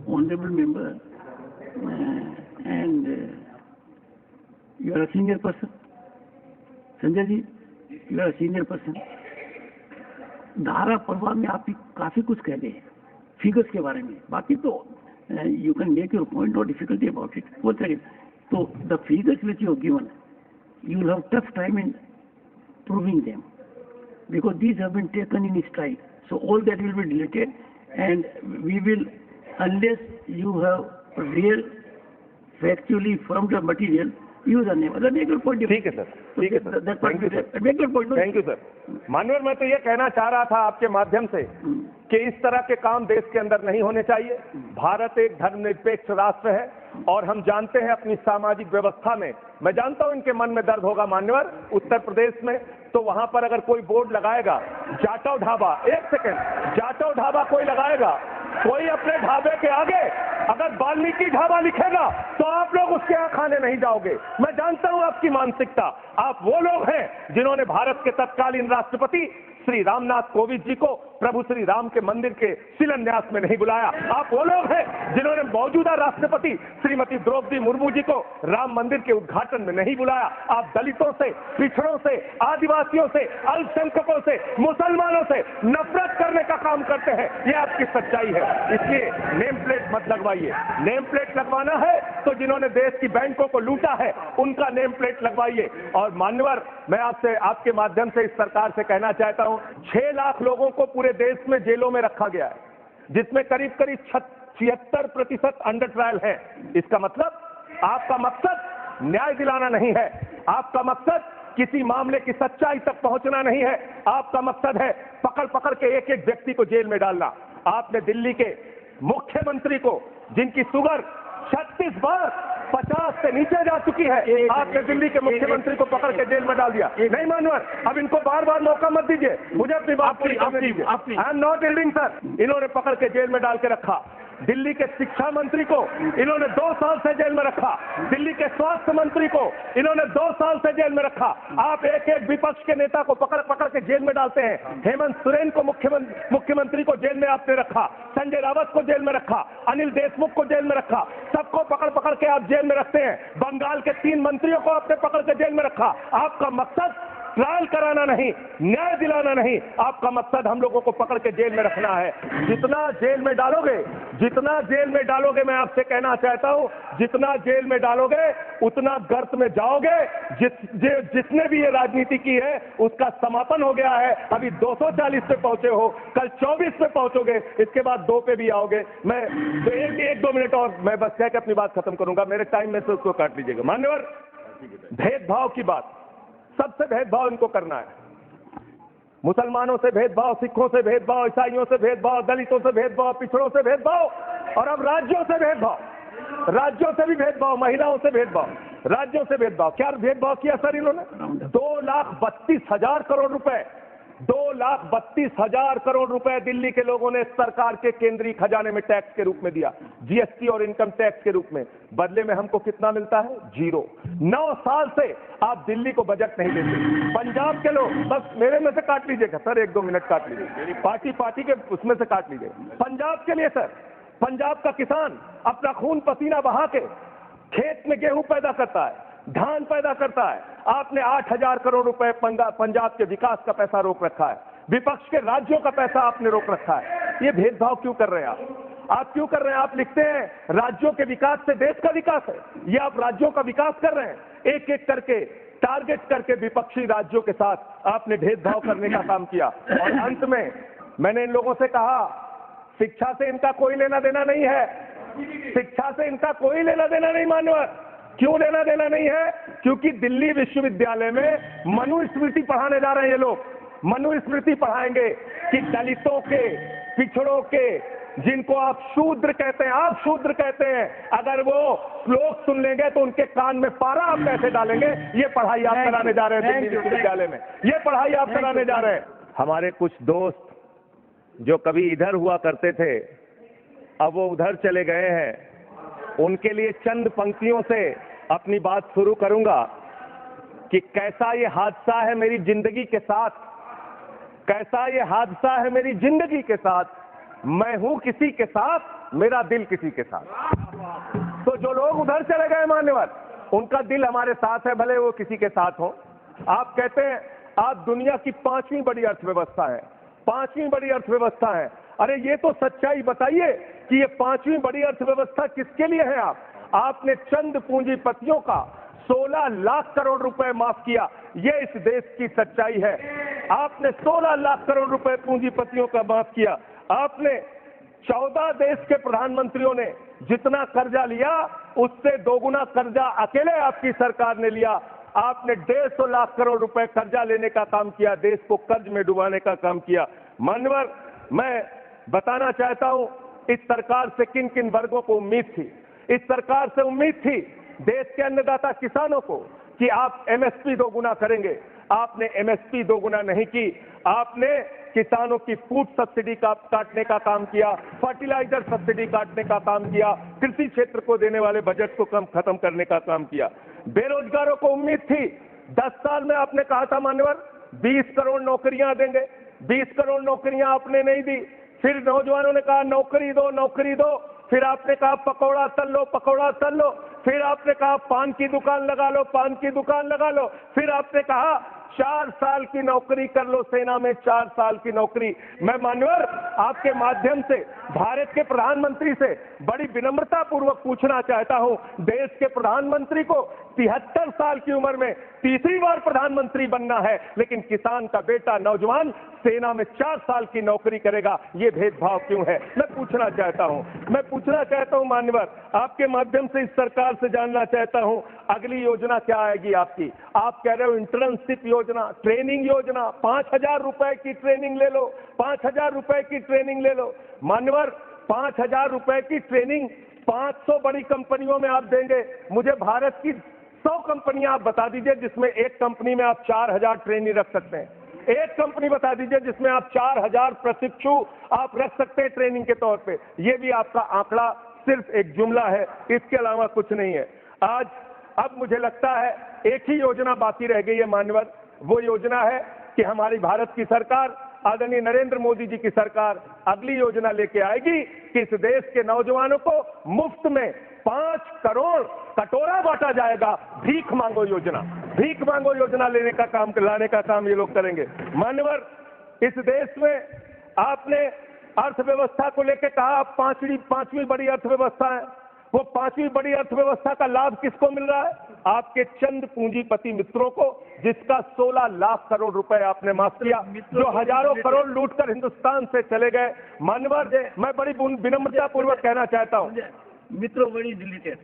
Honorable member, and you are a senior person. Sanjay ji, you are a senior person. धारा प्रवाह में आप काफी कुछ कह रहे हैं फिगर्स के बारे में, बाकी तो you can make your point, no difficulty about it. One second. So the figures which you have given, you will have tough time in proving them because these have been taken in stride. So all that will be deleted, and we will, unless you have real factually formed a material, use a name. Make your point. ठीक है sir, ठीक है sir, thank you sir, Make your point. Thank you sir. माननीय, मैं तो ये कहना चाह रहा था आपके माध्यम से कि इस तरह के काम देश के अंदर नहीं होने चाहिए। भारत एक धर्मनिरपेक्ष राष्ट्र है और हम जानते हैं अपनी सामाजिक व्यवस्था में, मैं जानता हूं इनके मन में दर्द होगा मान्यवर, उत्तर प्रदेश में तो वहां पर अगर कोई बोर्ड लगाएगा जाटव ढाबा, एक सेकेंड, जाटव ढाबा कोई लगाएगा, कोई अपने ढाबे के आगे अगर वाल्मीकि ढाबा लिखेगा तो आप लोग उसके यहाँ खाने नहीं जाओगे। मैं जानता हूं आपकी मानसिकता। आप वो लोग हैं जिन्होंने भारत के तत्कालीन राष्ट्रपति श्री रामनाथ कोविंद जी को प्रभु श्री राम के मंदिर के शिलान्यास में नहीं बुलाया। आप वो लोग हैं जिन्होंने मौजूदा राष्ट्रपति श्रीमती द्रौपदी मुर्मू जी को राम मंदिर के उद्घाटन में नहीं बुलाया। आप दलितों से, पिछड़ों से, आदिवासियों से, अल्पसंख्यकों से, मुसलमानों से नफरत करने का काम करते हैं। ये आपकी सच्चाई है। इसलिए नेम प्लेट मत लगवाइए। नेम प्लेट लगवाना है तो जिन्होंने देश की बैंकों को लूटा है उनका नेम प्लेट लगवाइए। और मान्यवर, मैं आपसे, आपके माध्यम से इस सरकार से कहना चाहता हूं, 6 लाख लोगों को पूरे देश में जेलों में रखा गया है, जिसमें करीब करीब 76% अंडर ट्रायल है। इसका मतलब आपका मकसद न्याय दिलाना नहीं है, आपका मकसद किसी मामले की सच्चाई तक पहुंचना नहीं है, आपका मकसद है पकड़ पकड़ के एक एक व्यक्ति को जेल में डालना। आपने दिल्ली के मुख्यमंत्री को, जिनकी शुगर 36 बार 50 से नीचे जा चुकी है, आपने दिल्ली के मुख्यमंत्री को पकड़ के जेल में डाल दिया। नहीं मानवर, अब इनको बार बार मौका मत दीजिए, मुझे अपनी बात पूरी करने दीजिए। I am not yielding sir. इन्होंने पकड़ के जेल में डाल के रखा। दिल्ली के शिक्षा मंत्री को इन्होंने 2 साल से जेल में रखा। दिल्ली के स्वास्थ्य मंत्री को इन्होंने 2 साल से जेल में रखा। आप एक एक विपक्ष के नेता को पकड़ पकड़ के जेल में डालते हैं। हेमंत सोरेन को मुख्यमंत्री को जेल में आपने रखा, संजय रावत को जेल में रखा, अनिल देशमुख को जेल में रखा, सबको पकड़ पकड़ के आप जेल में रखते हैं। बंगाल के 3 मंत्रियों को आपने पकड़ के जेल में रखा। आपका मकसद ट्रायल कराना नहीं, न्याय दिलाना नहीं, आपका मकसद हम लोगों को पकड़ के जेल में रखना है। जितना जेल में डालोगे, जितना जेल में डालोगे, मैं आपसे कहना चाहता हूं, जितना जेल में डालोगे उतना गर्त में जाओगे। जिसने भी ये राजनीति की है उसका समापन हो गया है। अभी 240 पे पहुंचे हो, कल 24 पे पहुंचोगे, इसके बाद 2 पे भी आओगे। मैं तो एक 2 मिनट और मैं बस कह के अपनी बात खत्म करूंगा, मेरे टाइम में से उसको काट लीजिएगा। मान्यवर, भेदभाव की बात, सबसे भेदभाव इनको करना है। मुसलमानों से भेदभाव, सिखों से भेदभाव, ईसाइयों से भेदभाव, दलितों से भेदभाव, पिछड़ों से भेदभाव, और अब राज्यों से भेदभाव, राज्यों से भी भेदभाव, महिलाओं से भेदभाव, राज्यों से भेदभाव। क्या भेदभाव किया सर इन्होंने? 2,32,000 करोड़ रुपए, 2,32,000 करोड़ रुपए दिल्ली के लोगों ने सरकार के केंद्रीय खजाने में टैक्स के रूप में दिया, जीएसटी और इनकम टैक्स के रूप में। बदले में हमको कितना मिलता है? 0। 9 साल से आप दिल्ली को बजट नहीं देते। पंजाब के लोग, बस मेरे में से काट लीजिएगा सर, 1-2 मिनट काट लीजिए, पार्टी के उसमें से काट लीजिए। पंजाब के लिए सर, पंजाब का किसान अपना खून पसीना बहा के खेत में गेहूं पैदा करता है, धान पैदा करता है। आपने 8,000 करोड़ रुपए पंजाब के विकास का पैसा रोक रखा है, विपक्ष के राज्यों का पैसा आपने रोक रखा है। ये भेदभाव क्यों कर रहे हैं आप क्यों कर रहे हैं? आप लिखते हैं राज्यों के विकास से देश का विकास है, ये आप राज्यों का विकास कर रहे हैं। एक एक करके टारगेट करके विपक्षी राज्यों के साथ आपने भेदभाव करने का काम किया। और अंत में मैंने इन लोगों से कहा, शिक्षा से इनका कोई लेना देना नहीं है, शिक्षा से इनका कोई लेना देना नहीं। मानव, क्यों लेना देना नहीं है? क्योंकि दिल्ली विश्वविद्यालय में मनुस्मृति पढ़ाने जा रहे हैं ये लोग। मनुस्मृति पढ़ाएंगे कि दलितों के, पिछड़ों के, जिनको आप शूद्र कहते हैं, आप शूद्र कहते हैं, अगर वो श्लोक सुन लेंगे तो उनके कान में पारा आप कैसे डालेंगे? ये पढ़ाई आप कराने जा रहे हैं दिल्ली विश्वविद्यालय में, ये पढ़ाई आप कराने जा रहे हैं। हमारे कुछ दोस्त जो कभी इधर हुआ करते थे, अब वो उधर चले गए हैं। उनके लिए चंद पंक्तियों से अपनी बात शुरू करूंगा कि कैसा ये हादसा है मेरी जिंदगी के साथ, कैसा ये हादसा है मेरी जिंदगी के साथ, मैं हूं किसी के साथ, मेरा दिल किसी के साथ। तो जो लोग उधर चले गए मान्यवर, उनका दिल हमारे साथ है, भले वो किसी के साथ हो। आप कहते हैं आप दुनिया की 5वीं बड़ी अर्थव्यवस्था है, 5वीं बड़ी अर्थव्यवस्था है। अरे ये तो सच्चाई बताइए कि ये 5वीं बड़ी अर्थव्यवस्था किसके लिए है? आपने चंद पूंजीपतियों का 16 लाख करोड़ रुपए माफ किया, ये इस देश की सच्चाई है। आपने 16 लाख करोड़ रुपए पूंजीपतियों का माफ किया। आपने 14 देश के प्रधानमंत्रियों ने जितना कर्जा लिया, उससे दोगुना कर्जा अकेले आपकी सरकार ने लिया। आपने 150 लाख करोड़ रुपए कर्जा लेने का काम किया, देश को कर्ज में डुबाने का काम किया। मान्यवर, मैं बताना चाहता हूं इस सरकार से किन किन वर्गों को उम्मीद थी। इस सरकार से उम्मीद थी देश के अन्नदाता किसानों को कि आप एमएसपी दोगुना करेंगे। आपने एमएसपी दोगुना नहीं की, आपने किसानों की फूड सब्सिडी का काटने का काम किया, फर्टिलाइजर सब्सिडी काटने का काम किया, कृषि क्षेत्र को देने वाले बजट को खत्म करने का काम किया। बेरोजगारों को उम्मीद थी, 10 साल में आपने कहा था मान्यवर 20 करोड़ नौकरियां देंगे, 20 करोड़ नौकरियां आपने नहीं दी। फिर नौजवानों ने कहा नौकरी दो, नौकरी दो। फिर आपने कहा पकौड़ा तल लो, पकौड़ा तल लो। फिर आपने कहा पान की दुकान लगा लो, पान की दुकान लगा लो। फिर आपने कहा 4 साल की नौकरी कर लो, सेना में 4 साल की नौकरी। मैं मान्यवर आपके माध्यम से भारत के प्रधानमंत्री से बड़ी विनम्रता पूर्वक पूछना चाहता हूं, देश के प्रधानमंत्री को 73 साल की उम्र में तीसरी बार प्रधानमंत्री बनना है, लेकिन किसान का बेटा नौजवान सेना में 4 साल की नौकरी करेगा, ये भेदभाव क्यों है? मैं पूछना चाहता हूं मान्यवर, आपके माध्यम से इस सरकार से जानना चाहता हूं, अगली योजना क्या आएगी आपकी? आप कह रहे हो इंटर्नशिप योजना, ट्रेनिंग योजना, 5,000 रुपए की ट्रेनिंग ले लो, 5,000 रुपए की ट्रेनिंग ले लो। मान्यवर, 5,000 रुपए की ट्रेनिंग 500 बड़ी कंपनियों में आप देंगे। मुझे भारत की 100 कंपनियां आप बता दीजिए जिसमें एक कंपनी में आप 4,000 ट्रेनी रख सकते हैं। एक कंपनी बता दीजिए जिसमें आप 4,000 प्रशिक्षु आप रख सकते हैं ट्रेनिंग के तौर पे। ये भी आपका आंकड़ा सिर्फ एक जुमला है, इसके अलावा कुछ नहीं है। अब मुझे लगता है एक ही योजना बाकी रह गई है मान्यवर, वो योजना है कि हमारी भारत की सरकार, आदरणीय नरेंद्र मोदी जी की सरकार अगली योजना लेके आएगी कि इस देश के नौजवानों को मुफ्त में 5 करोड़ कटोरा बांटा जाएगा। भीख मांगो योजना, भीख मांगो योजना लाने का काम ये लोग करेंगे। मान्यवर, इस देश में आपने अर्थव्यवस्था को लेकर कहा आप पांचवी बड़ी अर्थव्यवस्था है। वो 5वीं बड़ी अर्थव्यवस्था का लाभ किसको मिल रहा है? आपके चंद पूंजीपति मित्रों को, जिसका 16 लाख करोड़ रुपए आपने माफ किया, जो हजारों करोड़ लूटकर हिंदुस्तान से चले गए। मान्यवर, मैं बड़ी विनम्रता पूर्वक कहना चाहता हूं, मित्रों बड़ी डिलीटेड